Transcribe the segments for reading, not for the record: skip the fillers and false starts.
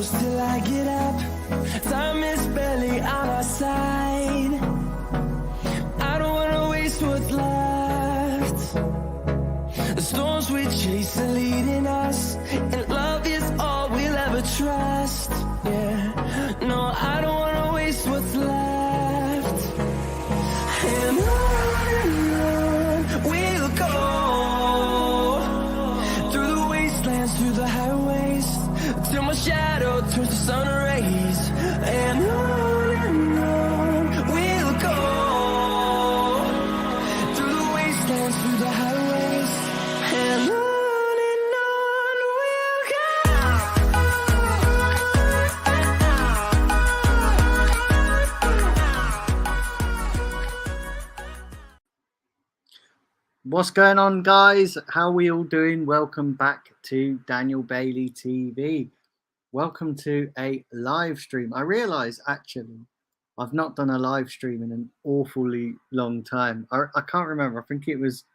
close till I get up. Time is barely on our side. I don't wanna waste what's left. The storms we chase are leading us, and love is all we'll ever trust. Yeah, no, I don't wanna waste what's left. And on we'll go, through the wastelands, through the highways, till my shadow turns to sun rays. And on we'll go, through the wastelands, through the highways, and on we'll go. What's going on, guys? How are we all doing? Welcome back to Daniel Bailey TV. Welcome to a live stream. I realise, actually, I've not done a live stream in an awfully long time. I can't remember. I think it was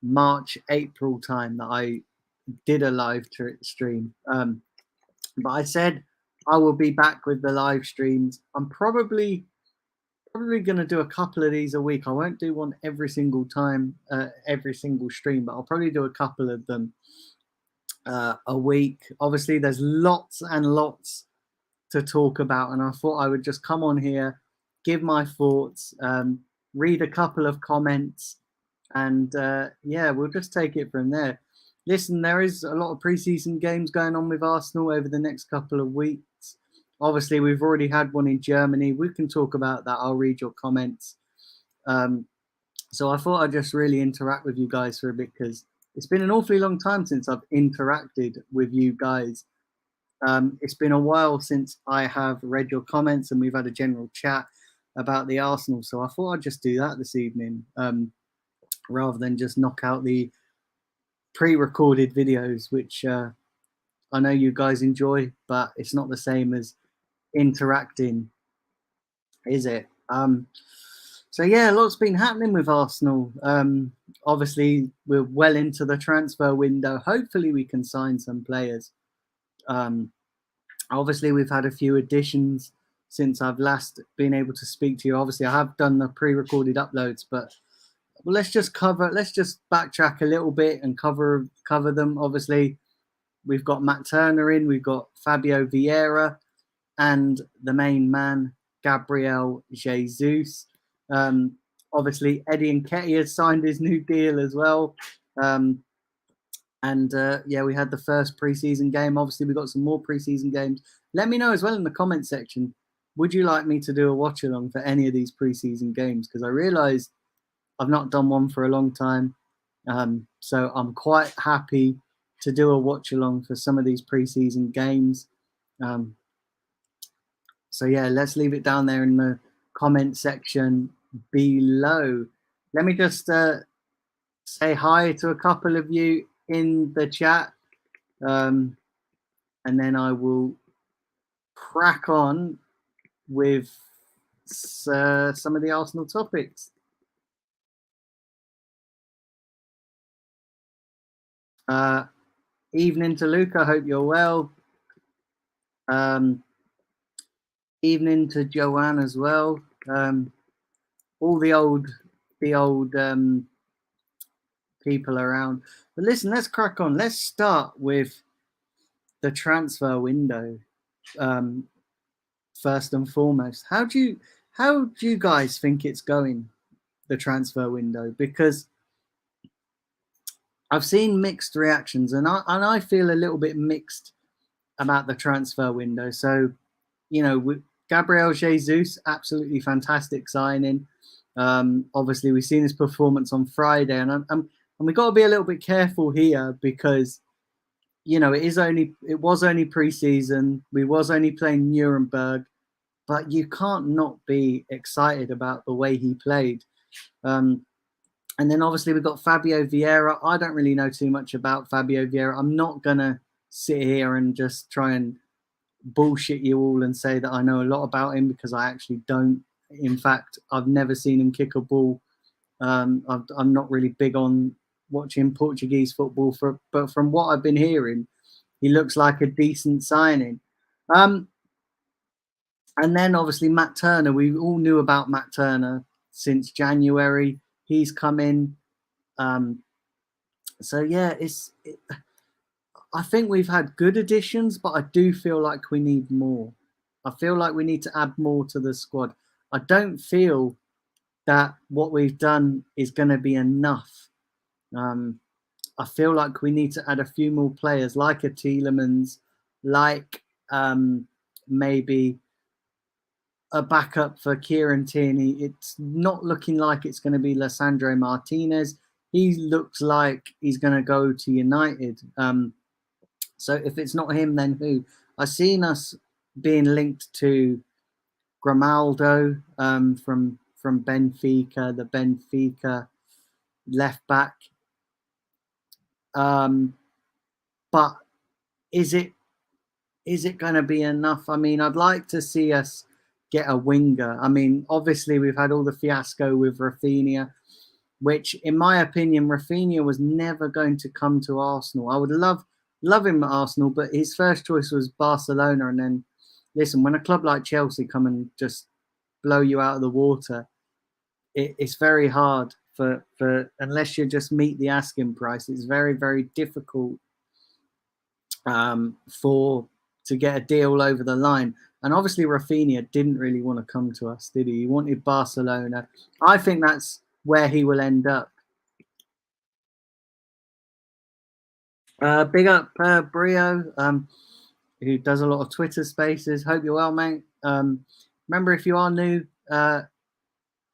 March, April time that I did a live stream. But I said I will be back with the live streams. I'm probably going to do a couple of these a week. I won't do one every single time, every single stream, but I'll probably do a couple of them a week. Obviously, there's lots and lots to talk about, and I thought I would just come on here, give my thoughts, read a couple of comments, and yeah, we'll just take it from there. Listen, there is a lot of preseason games going on with Arsenal over the next couple of weeks. Obviously, we've already had one in Germany. We can talk about that. I'll read your comments. So I thought I'd just really interact with you guys for a bit, because it's been an awfully long time since I've interacted with you guys. It's been a while since I have read your comments and we've had a general chat about the Arsenal. So I thought I'd just do that this evening, rather than just knock out the pre-recorded videos, which I know you guys enjoy, but it's not the same as interacting, is it? So yeah, a lot's been happening with Arsenal. Obviously, we're well into the transfer window. Hopefully, we can sign some players. Obviously, we've had a few additions since I've last been able to speak to you. Obviously, I have done the pre-recorded uploads, but let's just backtrack a little bit and cover them. Obviously, we've got Matt Turner in, we've got Fabio Vieira, and the main man, Gabriel Jesus. Obviously, Eddie Nketiah has signed his new deal as well. Yeah, we had the first preseason game. Obviously, we got some more preseason games. Let me know as well in the comment section, would you like me to do a watch along for any of these preseason games? Because I realised I've not done one for a long time. So I'm quite happy to do a watch along for some of these preseason games. So yeah, let's leave it down there in the comment section below. Let me just say hi to a couple of you in the chat, and then I will crack on with some of the Arsenal topics. Evening to Luca, hope you're well. Evening to Joanne as well. All the old people around. But listen, let's crack on. Let's start with the transfer window. First and foremost, how do you guys think it's going, the transfer window? Because I've seen mixed reactions, and I feel a little bit mixed about the transfer window. So, you know, with Gabriel Jesus, absolutely fantastic signing. Obviously, we've seen his performance on Friday, and we've got to be a little bit careful here, because, you know, it was only pre-season. We was only playing Nuremberg, but you can't not be excited about the way he played. And then obviously we've got Fabio Vieira. I don't really know too much about Fabio Vieira. I'm not going to sit here and just try and bullshit you all and say that I know a lot about him, because I actually don't. In fact, I've never seen him kick a ball. I'm not really big on watching Portuguese football, but from what I've been hearing, he looks like a decent signing. Um, and then obviously Matt Turner. We all knew about Matt Turner since January. He's come in. Um, so yeah, I think we've had good additions, but I do feel like we need more. I feel like we need to add more to the squad. I don't feel that what we've done is going to be enough. Um, I feel like we need to add a few more players, like a Tielemans, like maybe a backup for Kieran Tierney. It's not looking like it's going to be Lissandro Martinez. He looks like he's going to go to United. So if it's not him, then who? I've seen us being linked to Grimaldo from Benfica, the Benfica left back. But is it going to be enough? I mean, I'd like to see us get a winger. I mean, obviously we've had all the fiasco with Rafinha, which, in my opinion, Rafinha was never going to come to Arsenal. I would love him at Arsenal, but his first choice was Barcelona. And then, listen, when a club like Chelsea come and just blow you out of the water, it's very hard for unless you just meet the asking price. It's very, very difficult for to get a deal over the line. And obviously Rafinha didn't really want to come to us, did he? He wanted Barcelona. I think that's where he will end up. Big up Brio, who does a lot of Twitter spaces. Hope you're well, mate. Remember, if you are new,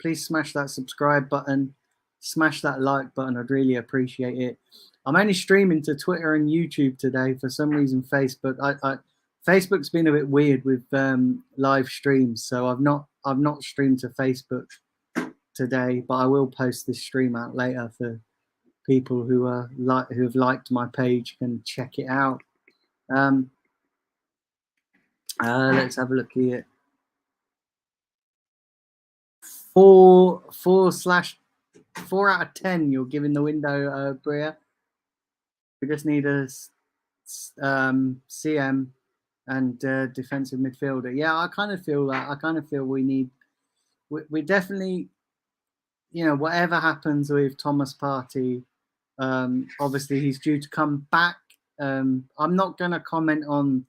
please smash that subscribe button, smash that like button. I'd really appreciate it. I'm only streaming to Twitter and YouTube today. For some reason, Facebook's been a bit weird with live streams, so I've not streamed to Facebook today, but I will post this stream out later for people who have liked my page can check it out. Let's have a look here. 4 out of 10 you're giving the window, Bria. We just need a CM and defensive midfielder. Yeah, I kind of feel that. I kind of feel we definitely, whatever happens with Thomas Partey, obviously he's due to come back. I'm not going to comment on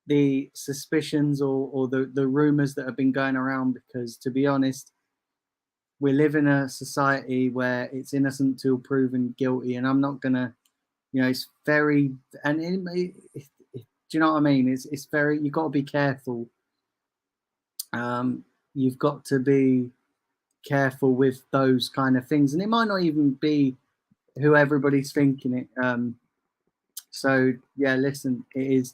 the suspicions or the rumors that have been going around, because, to be honest, we live in a society where it's innocent till proven guilty, and I'm not going to, it's very, and do you know what I mean? It's very, you've got to be careful. You've got to be careful with those kind of things, and it might not even be who everybody's thinking it. So yeah, listen, it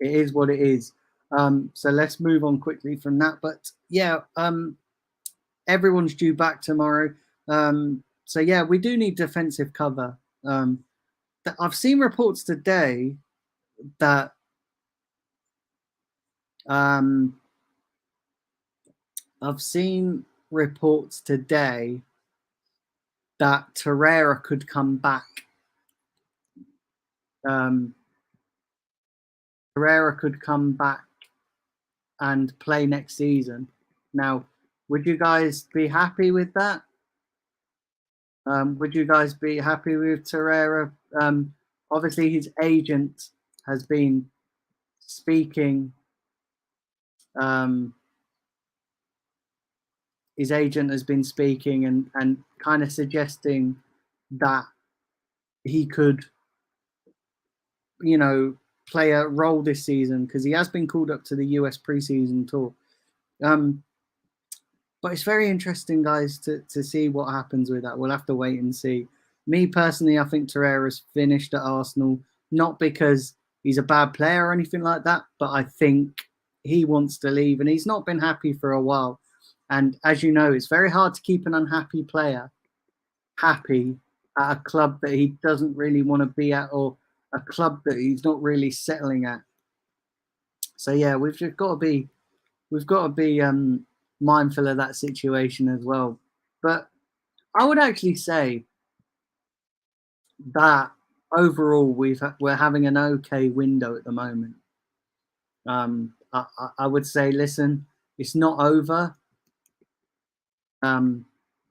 is what it is. So let's move on quickly from that. But yeah, everyone's due back tomorrow. So yeah, we do need defensive cover. I've seen reports today that Torreira could come back. Torreira could come back and play next season. Now, would you guys be happy with that? Would you guys be happy with Torreira? Obviously, his agent has been speaking. His agent has been speaking and kind of suggesting that he could, play a role this season, because he has been called up to the US preseason tour. But it's very interesting, guys, to see what happens with that. We'll have to wait and see. Me personally, I think Torreira's finished at Arsenal, not because he's a bad player or anything like that, but I think he wants to leave, and he's not been happy for a while. And as you know, it's very hard to keep an unhappy player happy at a club that he doesn't really want to be at, or a club that he's not really settling at. So yeah, we've got to be mindful of that situation as well. But I would actually say that overall we're having an okay window at the moment. I would say, listen, it's not over.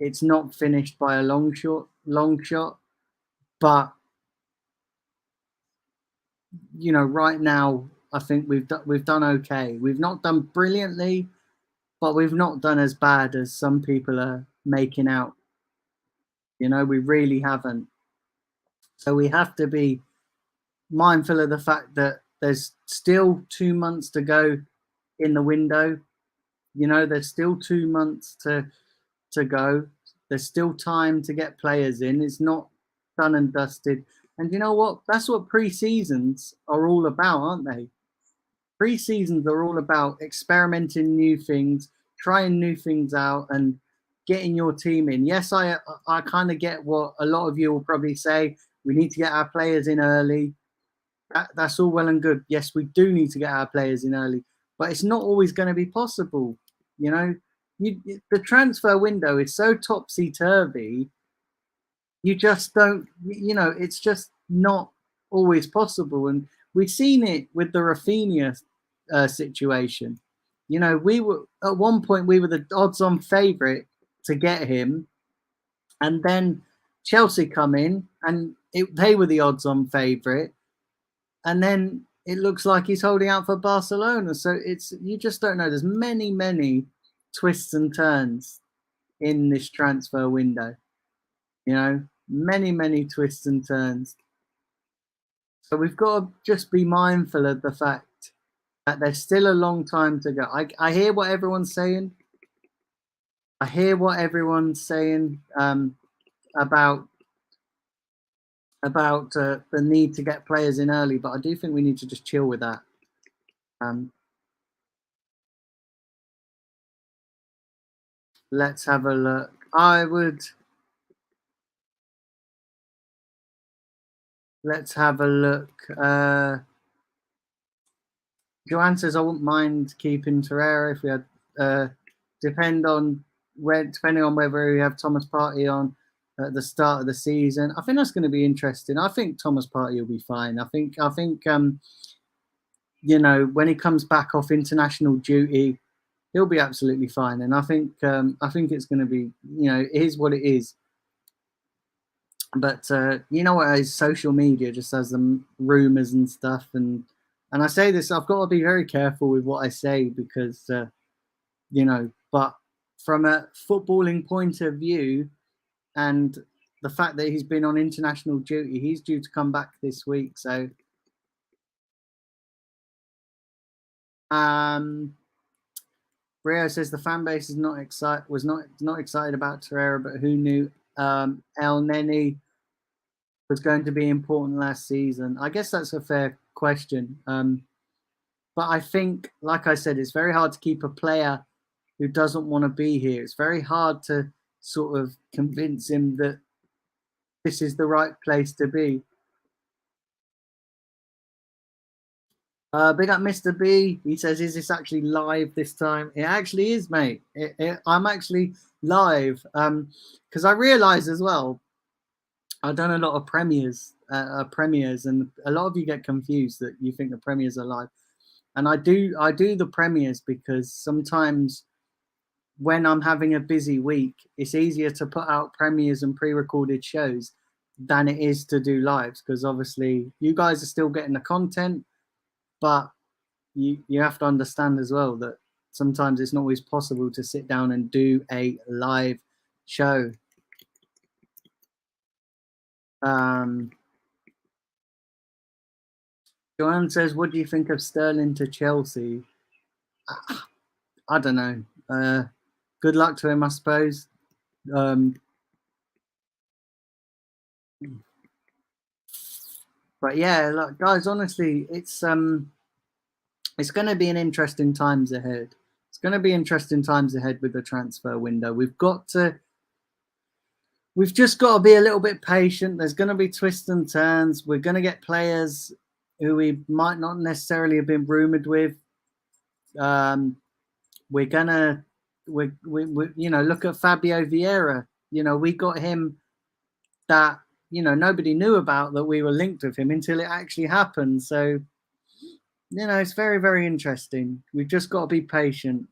It's not finished by a long shot, but right now I think we've done okay. We've not done brilliantly, but we've not done as bad as some people are making out. We really haven't. So we have to be mindful of the fact that there's still 2 months to go in the window. There's still 2 months to go. There's still time to get players in. It's not done and dusted. And you know what? That's what pre-seasons are all about, aren't they? Pre-seasons are all about experimenting new things, trying new things out, and getting your team in. Yes, I kind of get what a lot of you will probably say. We need to get our players in early. That's all well and good. Yes, we do need to get our players in early, but it's not always going to be possible. You know, the transfer window is so topsy turvy. You just don't. It's just not always possible, and we've seen it with the Rafinha situation. We were at one point we were the odds-on favourite to get him, and then Chelsea come in, and they were the odds-on favourite, and then it looks like he's holding out for Barcelona. So you just don't know. There's many twists and turns in this transfer window. Many twists and turns. So we've got to just be mindful of the fact that there's still a long time to go. I hear what everyone's saying. I hear what everyone's saying about the need to get players in early, but I do think we need to just chill with that. Let's have a look. Let's have a look. Joanne says, I wouldn't mind keeping Torreira if we had, depending on whether we have Thomas Partey on at the start of the season. I think that's going to be interesting. I think Thomas Partey will be fine. I think when he comes back off international duty, he'll be absolutely fine. And I think it's going to be, it is what it is. But what is social media just has them rumors and stuff, and I say this, I've got to be very careful with what I say because but from a footballing point of view, and the fact that he's been on international duty, he's due to come back this week. So Rio says the fan base is not excited about Torreira, but who knew El Neni was going to be important last season? I guess that's a fair question. But I think, like I said, it's very hard to keep a player who doesn't want to be here. It's very hard to sort of convince him that this is the right place to be. Big up Mr. B. He says, is this actually live this time? It actually is, mate. I'm actually live because I realised as well, I've done a lot of premieres, and a lot of you get confused that you think the premieres are live. And I do the premieres because sometimes when I'm having a busy week, it's easier to put out premieres and pre-recorded shows than it is to do lives, because obviously you guys are still getting the content, but you have to understand as well that sometimes it's not always possible to sit down and do a live show. Joanne says, what do you think of Sterling to Chelsea? I don't know. Good luck to him, I suppose. But yeah, look, guys, honestly, it's going to be an interesting times ahead. It's going to be interesting times ahead with the transfer window. We've just got to be a little bit patient. There's going to be twists and turns. We're going to get players who we might not necessarily have been rumored with. We're gonna, we look at Fabio Vieira. We got him that nobody knew about, that we were linked with him until it actually happened. So it's very, very interesting. We've just got to be patient.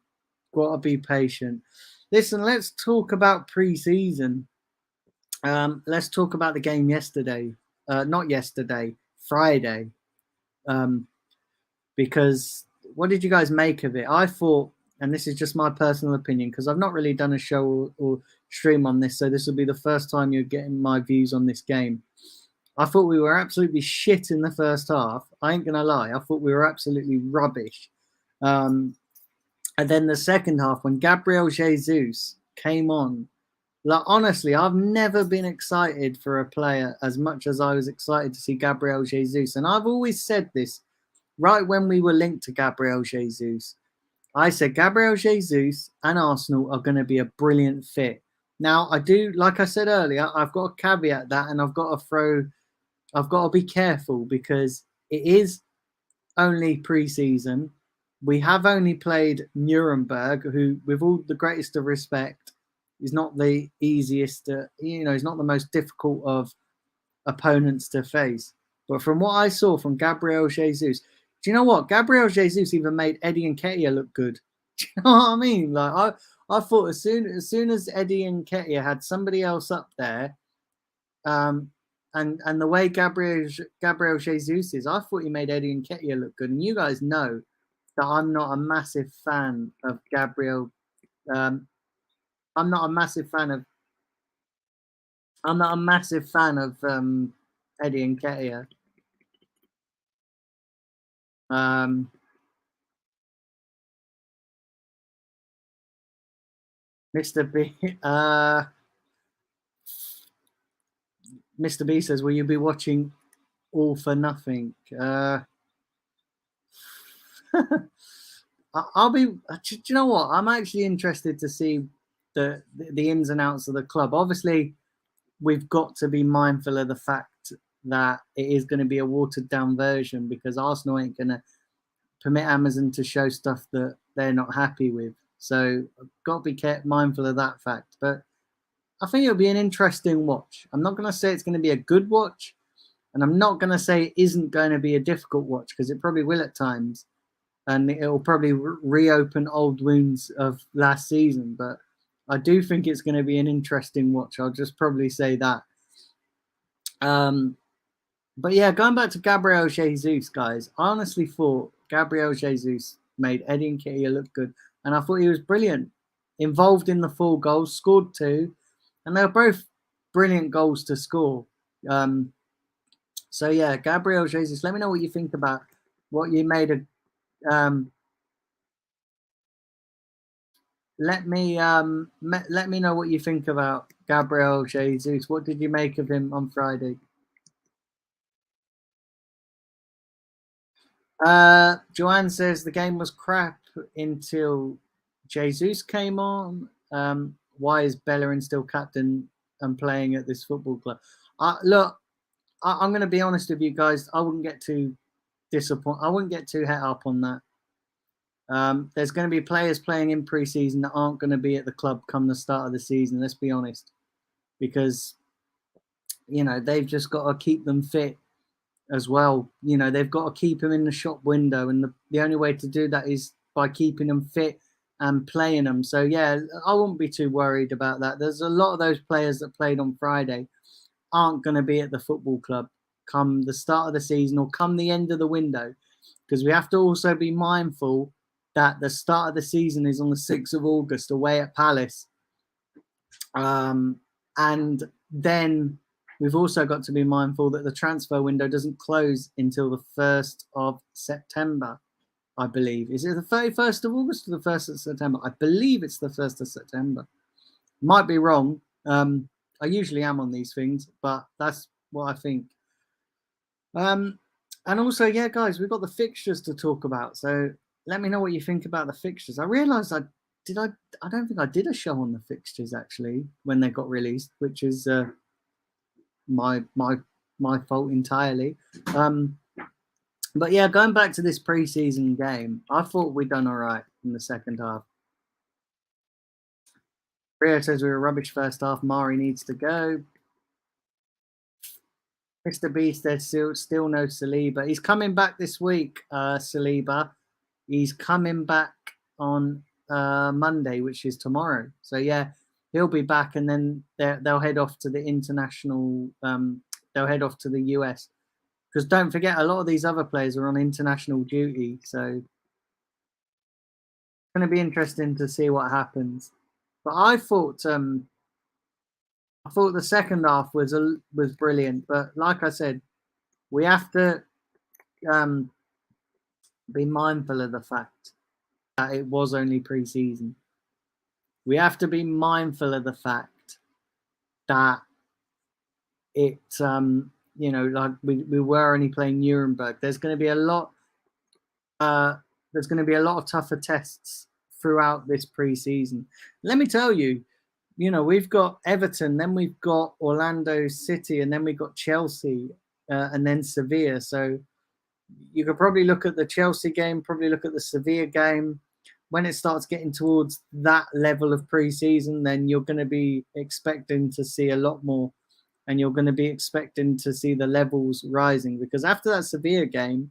Got to be patient. Listen, let's talk about pre-season. Let's talk about the game yesterday. Not yesterday, Friday. Um, because what did you guys make of it? I thought, and this is just my personal opinion, because I've not really done a show or stream on this, so this will be the first time you're getting my views on this game. I thought we were absolutely shit in the first half. I ain't gonna lie. I thought we were absolutely rubbish. And then the second half, when Gabriel Jesus came on, like honestly, I've never been excited for a player as much as I was excited to see Gabriel Jesus. And I've always said this right when we were linked to Gabriel Jesus. I said Gabriel Jesus and Arsenal are going to be a brilliant fit. Now, I do, like I said earlier, I've got to caveat that, and I've got to be careful because it is only pre-season. We have only played Nuremberg, who, with all the greatest of respect, is not the easiest. He's not the most difficult of opponents to face. But from what I saw from Gabriel Jesus, do you know what? Gabriel Jesus even made Eddie and Nketiah look good. Do you know what I mean? Like I thought as soon as Eddie and Nketiah had somebody else up there, and the way Gabriel Jesus is, I thought he made Eddie and Nketiah look good. And you guys know that I'm not a massive fan of Gabriel. Um, I'm not a massive fan of. I'm not a massive fan of Eddie and Nketiah. Um, Mr. B, Mr. B says, "Will you be watching All for Nothing?" I'll be. Do you know what? I'm actually interested to see the ins and outs of the club. Obviously, we've got to be mindful of the fact that it is going to be a watered down version because Arsenal ain't going to permit Amazon to show stuff that they're not happy with. So I've got to be mindful of that fact. But I think it'll be an interesting watch. I'm not going to say it's going to be a good watch, and I'm not going to say it isn't going to be a difficult watch because it probably will at times, and it will probably reopen old wounds of last season. But I do think it's going to be an interesting watch. I'll just probably say that. But yeah, going back to Gabriel Jesus, guys, I honestly thought Gabriel Jesus made Eddie Nketiah look good, and I thought he was brilliant. Involved in the 4 goals, scored 2, and they were both brilliant goals to score. So yeah, Gabriel Jesus, let me know what you think about what you made of. Let me know what you think about Gabriel Jesus. What did you make of him on Friday? Joanne says the game was crap until Jesus came on. Why is Bellerin still captain and playing at this football club? Look, I'm going to be honest with you guys. I wouldn't get too disappointed. I wouldn't get too het up on that. There's going to be players playing in pre-season that aren't going to be at the club come the start of the season. Let's be honest, because they've just got to keep them fit as well. They've got to keep them in the shop window, and the only way to do that is by keeping them fit and playing them. So yeah, I wouldn't be too worried about that. There's a lot of those players that played on Friday aren't going to be at the football club come the start of the season or come the end of the window, because we have to also be mindful that the start of the season is on the 6th of August away at Palace. And then we've also got to be mindful that the transfer window doesn't close until the 1st of September, I believe. Is it the 31st of August or the 1st of September? I believe it's the 1st of September. Might be wrong. I usually am on these things, but that's what I think. And also, yeah, guys, we've got the fixtures to talk about. So let me know what you think about the fixtures. I realised I don't think I did a show on the fixtures actually when they got released, which is my fault entirely. But yeah, going back to this pre-season game, I thought we'd done all right in the second half. Rio says we were rubbish first half. Mari needs to go. Mr. Beast, there's still no Saliba. He's coming back this week, Saliba. He's coming back on Monday, which is tomorrow. So yeah, he'll be back, and then they'll head off to the international. They'll head off to the US, because don't forget, a lot of these other players are on international duty. So it's going to be interesting to see what happens. But I thought the second half was brilliant. But like I said, we have to um, be mindful of the fact that it was only pre-season. We have to be mindful of the fact that it, like we were only playing Nuremberg. There's going to be a lot. There's going to be a lot of tougher tests throughout this pre-season. Let me tell you, we've got Everton, then we've got Orlando City, and then we've got Chelsea, and then Sevilla. So you could probably look at the Chelsea game, probably look at the Sevilla game. When it starts getting towards that level of pre-season, then you're going to be expecting to see a lot more, and you're going to be expecting to see the levels rising, because after that Sevilla game,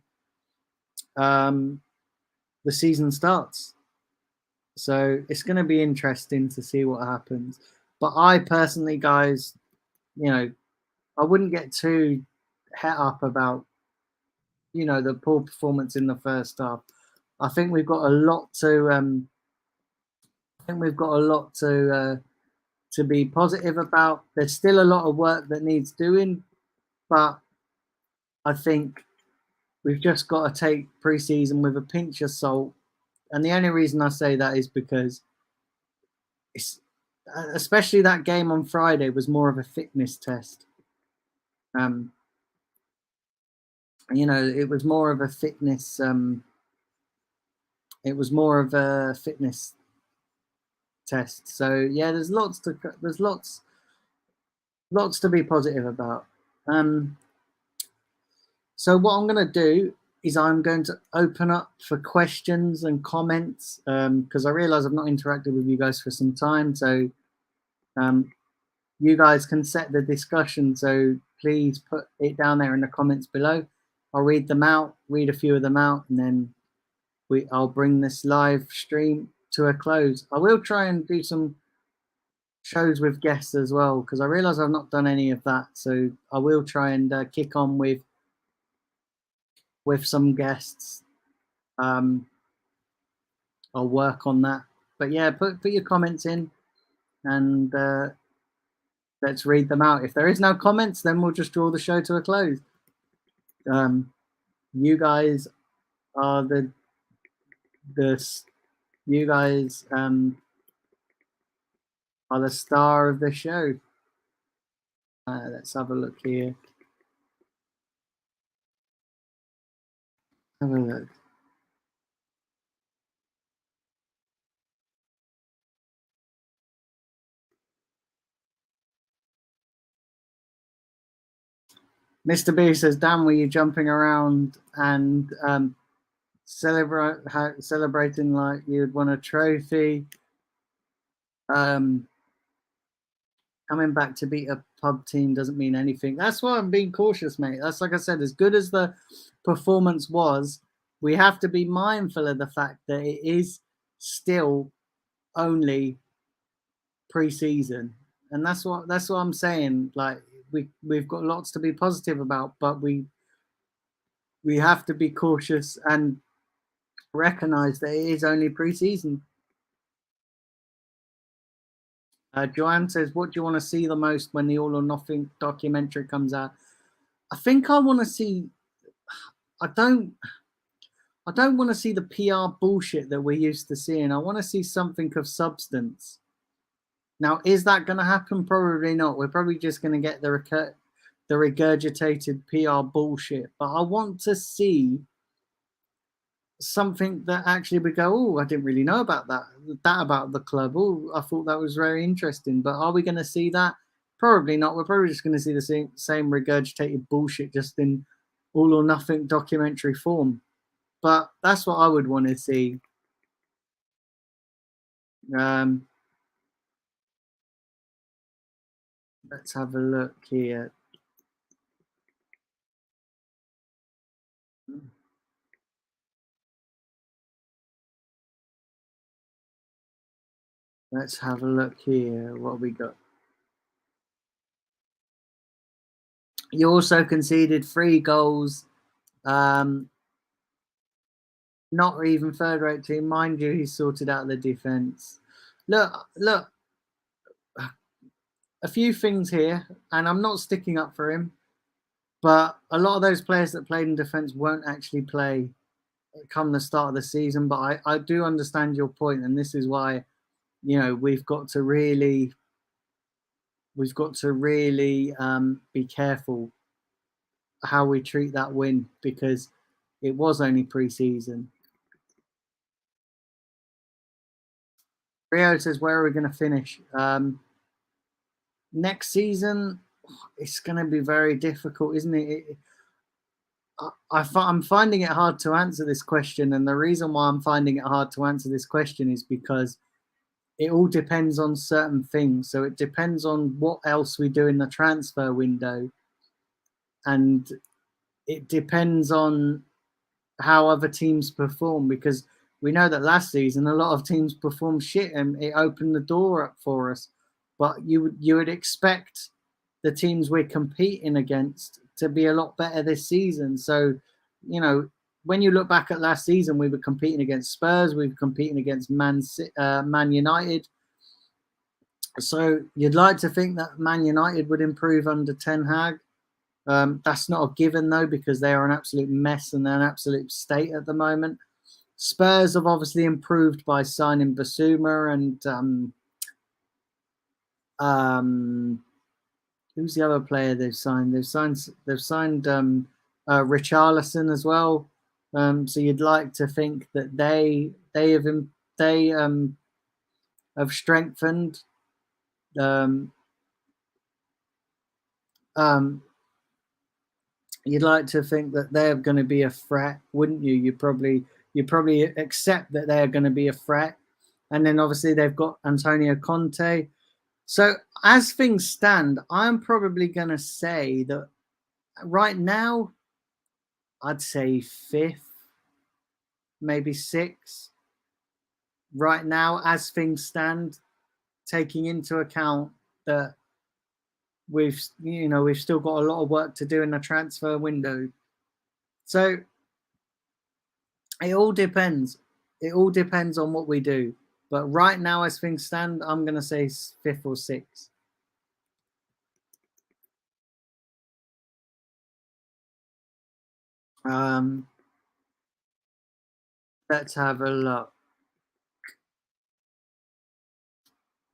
the season starts. So it's going to be interesting to see what happens. But I personally, guys, I wouldn't get too het up about, the poor performance in the first half. I think we've got a lot to. To be positive about. There's still a lot of work that needs doing, but I think we've just got to take pre-season with a pinch of salt. And the only reason I say that is because it's, especially that game on Friday, was more of a fitness test. It was more of a fitness. It was more of a fitness test. So yeah, there's lots to be positive about. So what I'm going to do is I'm going to open up for questions and comments, because I realize I've not interacted with you guys for some time. So you guys can set the discussion. So please put it down there in the comments below. I'll read them out, read a few of them out, and then I'll bring this live stream to a close. I will try and do some shows with guests as well, because I realize I've not done any of that. So I will try and kick on with some guests. I'll work on that. But yeah, put your comments in, and let's read them out. If there is no comments, then we'll just draw the show to a close. You guys are you guys are the star of the show. Let's have a look here. Have a look. Mr. B says, "Dan, were you jumping around and celebrating like you'd won a trophy? Coming back to beat a pub team doesn't mean anything." That's why I'm being cautious, mate. That's, like I said, as good as the performance was, we have to be mindful of the fact that it is still only pre-season, and that's what I'm saying. Like we've got lots to be positive about, but we have to be cautious and recognize that it is only pre-season. Joanne says, "What do you want to see the most when the All or Nothing documentary comes out?" I think I want to see. I don't want to see the PR bullshit that we're used to seeing. I want to see something of substance. Now, is that going to happen? Probably not. We're probably just going to get the regurgitated PR bullshit. But I want to see something that actually would go, "Oh, I didn't really know about that about the club. Oh, I thought that was very interesting." But are we going to see that? Probably not. We're probably just going to see the same regurgitated bullshit, just in All or Nothing documentary form. But that's what I would want to see. Let's have a look here. Let's have a look here. What we got? You also conceded 3 goals. Not even third-rate team, mind you. He sorted out the defense. Look. A few things here, and I'm not sticking up for him, but a lot of those players that played in defense won't actually play come the start of the season. But I do understand your point, and this is why we've got to really be careful how we treat that win, because it was only pre-season. Rio says, where are we going to finish? Next season, it's going to be very difficult, isn't it? I'm finding it hard to answer this question, and the reason why I'm finding it hard to answer this question is because it all depends on certain things. So it depends on what else we do in the transfer window, and it depends on how other teams perform, because we know that last season a lot of teams performed shit and it opened the door up for us. But you would expect the teams we're competing against to be a lot better this season. So, when you look back at last season, we were competing against Spurs, we were competing against Man United. So you'd like to think that Man United would improve under Ten Hag. That's not a given, though, because they are an absolute mess and they're an absolute state at the moment. Spurs have obviously improved by signing Basuma and who's the other player they've signed? They've signed Richarlison as well. So you'd like to think that they have strengthened. You'd like to think that they're going to be a threat, wouldn't you? You probably accept that they're going to be a threat, and then obviously they've got Antonio Conte. So as things stand, I'm probably going to say that right now, I'd say 5th, maybe 6th. Right now, as things stand, taking into account that we've still got a lot of work to do in the transfer window. So it all depends. It all depends on what we do. But right now, as things stand, I'm going to say 5th or 6th. Let's have a look.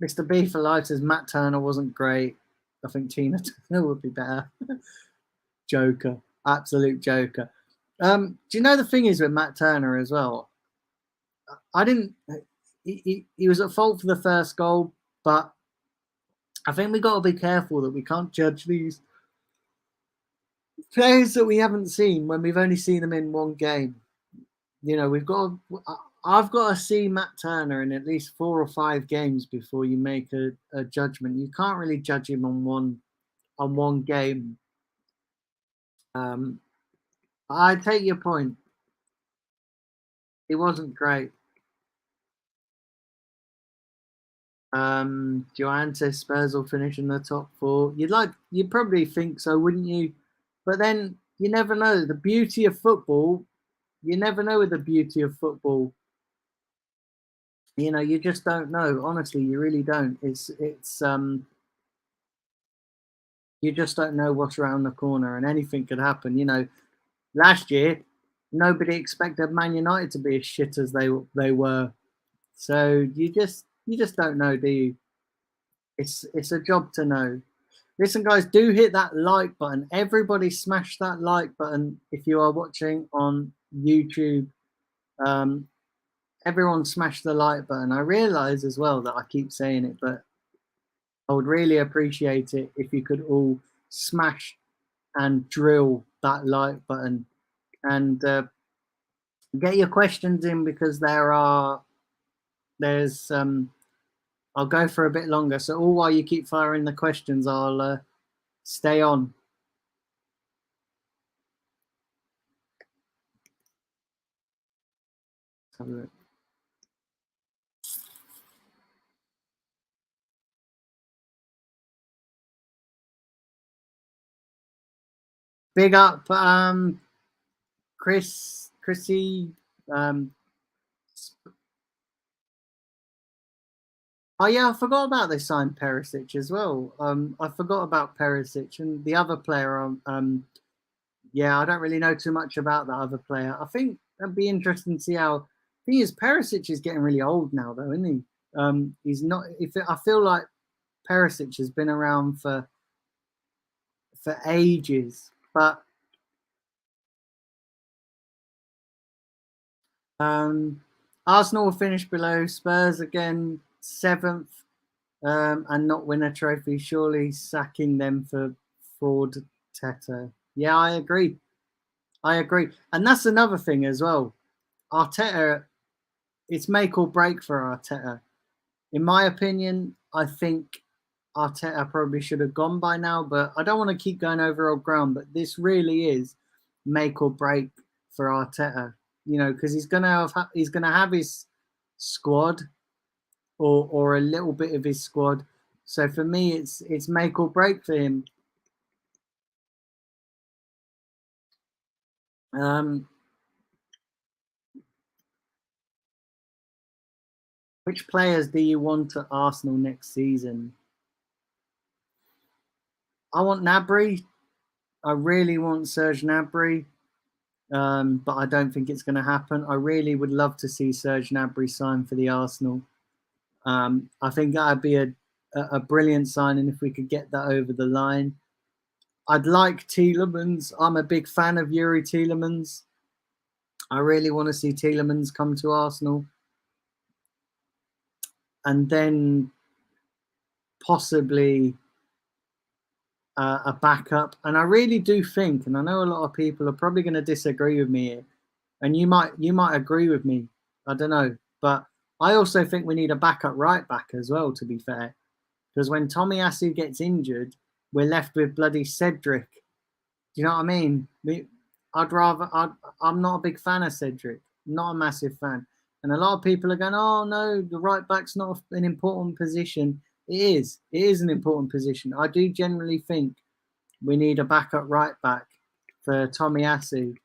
Mr. B for Life says Matt Turner wasn't great. I think Tina Turner would be better. Joker. Absolute joker. Do you know the thing is with Matt Turner as well? He was at fault for the first goal, but I think we got to be careful that we can't judge these players that we haven't seen when we've only seen them in one game. I've got to see Matt Turner in at least 4 or 5 games before you make a judgment. You can't really judge him on one game. I take your point. It wasn't great. Joanne says Spurs will finish in the top 4. You'd probably think so, wouldn't you? But then you never know. The beauty of football, you never know with the beauty of football. You just don't know. Honestly, you really don't. You just don't know what's around the corner, and anything could happen. Last year, nobody expected Man United to be as shit as they were. So you just don't know, do you? It's a job to know. Listen, guys, do hit that like button. Everybody smash that like button if you are watching on YouTube. Everyone smash the like button. I realize as well that I keep saying it, but I would really appreciate it if you could all smash and drill that like button and get your questions in, because there's I'll go for a bit longer. So all while you keep firing the questions, I'll stay on. Have a look. Big up, Chrissy. Oh yeah, I forgot about they signed Perisic as well. I forgot about Perisic and the other player. Yeah, I don't really know too much about that other player. I think that'd be interesting to see how. Thing is, Perisic is getting really old now, though, isn't he? He's not. I feel like Perisic has been around for ages, but Arsenal will finish below Spurs again, seventh, and not win a trophy. Surely sacking them for fraud, Teta. Yeah, I agree. I agree, and that's another thing as well. Arteta, it's make or break for Arteta. In my opinion, I think Arteta probably should have gone by now, but I don't want to keep going over old ground. But this really is make or break for Arteta, you know, because he's gonna have his squad or a little bit of his squad. So for me, it's make or break for him. Which players do you want at Arsenal next season? I want Gnabry. I really want Serge Gnabry, but I don't think it's going to happen. I really would love to see Serge Gnabry sign for the Arsenal. I think that'd be a brilliant signing if we could get that over the line. I'd like Tielemans. I'm a big fan of Yuri Tielemans. I really want to see Tielemans come to Arsenal. And then possibly a backup. And I really do think, and I know a lot of people are probably going to disagree with me here, and you might agree with me. I don't know, but I also think we need a backup right back as well. To be fair, because when Tomiyasu gets injured, we're left with bloody Cedric. Do you know what I mean? I'm not a big fan of Cedric. Not a massive fan. And a lot of people are going, "Oh no, the right back's not an important position." It is. It is an important position. I do generally think we need a backup right back for Tomiyasu.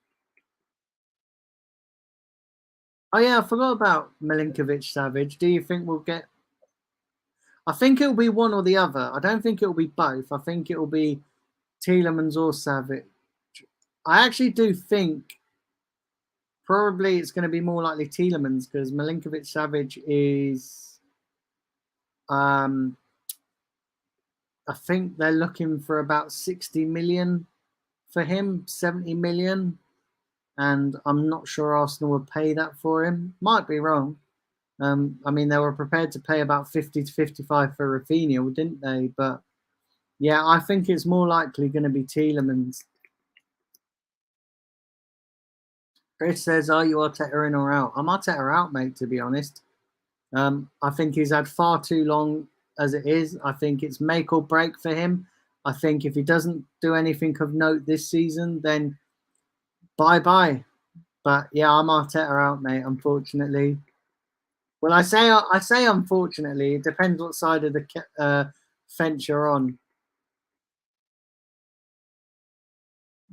Oh yeah, I forgot about Milinkovic Savage. Do you think we'll get? I think it'll be one or the other. I don't think it'll be both. I think it'll be Tielemans or Savage. I actually do think probably it's going to be more likely Tielemans because Milinkovic Savage is. I think they're looking for about 60 million for him, 70 million, and I'm not sure Arsenal would pay that for him. Might be wrong. I mean, they were prepared to pay about 50 to 55 for Rafinha, didn't they? But yeah, I think it's more likely going to be Tielemans. Chris says, "Are you Arteta in or out?" I'm Arteta out, mate. To be honest, I think he's had far too long as it is. I think it's make or break for him. I think if he doesn't do anything of note this season, then bye bye. But yeah, I'm Arteta out, mate. Unfortunately. Well, I say unfortunately. It depends what side of the fence you're on.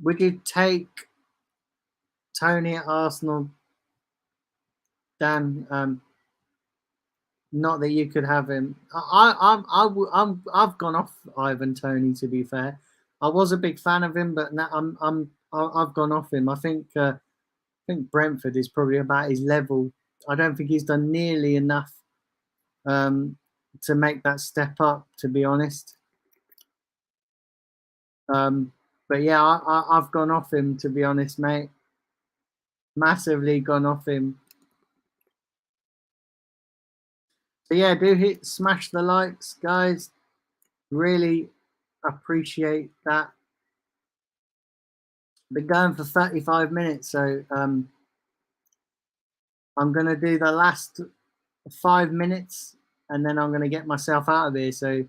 Would you take Tony at Arsenal, Dan? Not that you could have him. I've gone off Ivan Tony. To be fair, I was a big fan of him, but now I've gone off him. I think Brentford is probably about his level. I don't think he's done nearly enough to make that step up. To be honest, but yeah, I've gone off him. To be honest, mate, massively gone off him. So yeah, do smash the likes, guys. Really appreciate that. Been going for 35 minutes, so I'm going to do the last 5 minutes and then I'm going to get myself out of here. So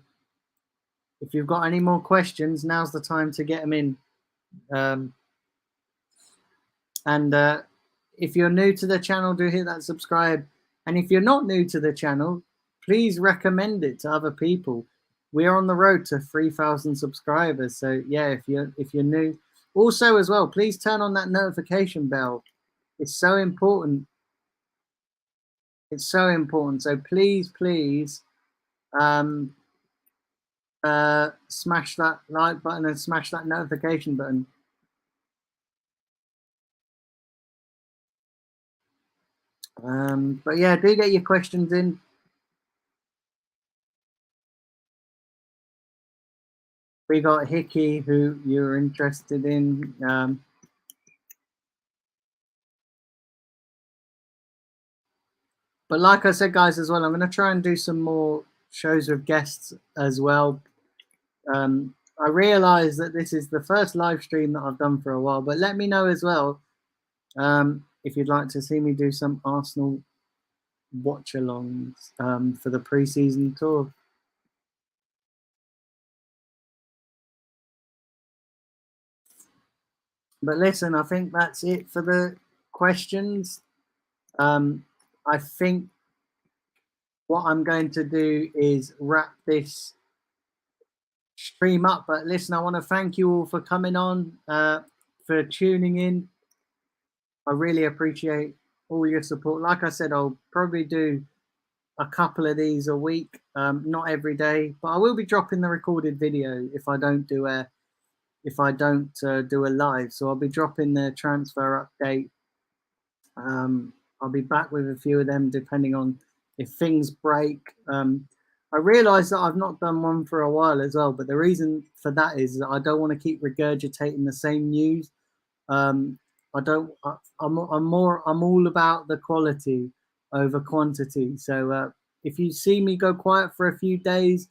if you've got any more questions, now's the time to get them in. And if you're new to the channel, do hit that subscribe. And if you're not new to the channel, please recommend it to other people. We are on the road to 3,000 subscribers. So yeah, if you're new, also as well, please turn on that notification bell. It's so important. It's so important. So please, smash that like button and smash that notification button. But yeah, do get your questions in. We got Hickey, who you're interested in. But like I said, guys, as well, I'm going to try and do some more shows with guests as well. I realize that this is the first live stream that I've done for a while, but let me know as well if you'd like to see me do some Arsenal watch-alongs for the pre-season tour. But listen, I think that's it for the questions. I think what I'm going to do is wrap this stream up. But listen, I want to thank you all for coming on, for tuning in. I really appreciate all your support. Like I said, I'll probably do a couple of these a week, not every day, but I will be dropping the recorded video if I don't do a live. So I'll be dropping the transfer update. I'll be back with a few of them depending on if things break. I realize that I've not done one for a while as well, but the reason for that is that I don't want to keep regurgitating the same news. I'm all about the quality over quantity. So if you see me go quiet for a few days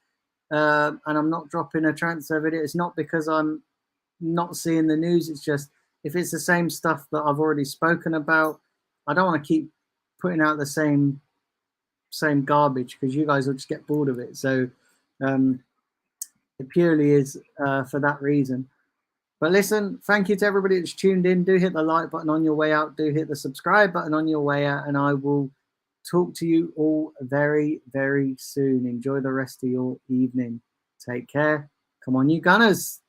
and I'm not dropping a transfer video, it's not because I'm not seeing the news. It's just if it's the same stuff that I've already spoken about, I don't want to keep putting out the same garbage because you guys will just get bored of it. So it purely is for that reason. But listen, thank you to everybody that's tuned in. Do hit the like button on your way out. Do hit the subscribe button on your way out. And I will talk to you all very, very soon. Enjoy the rest of your evening. Take care. Come on, you Gunners.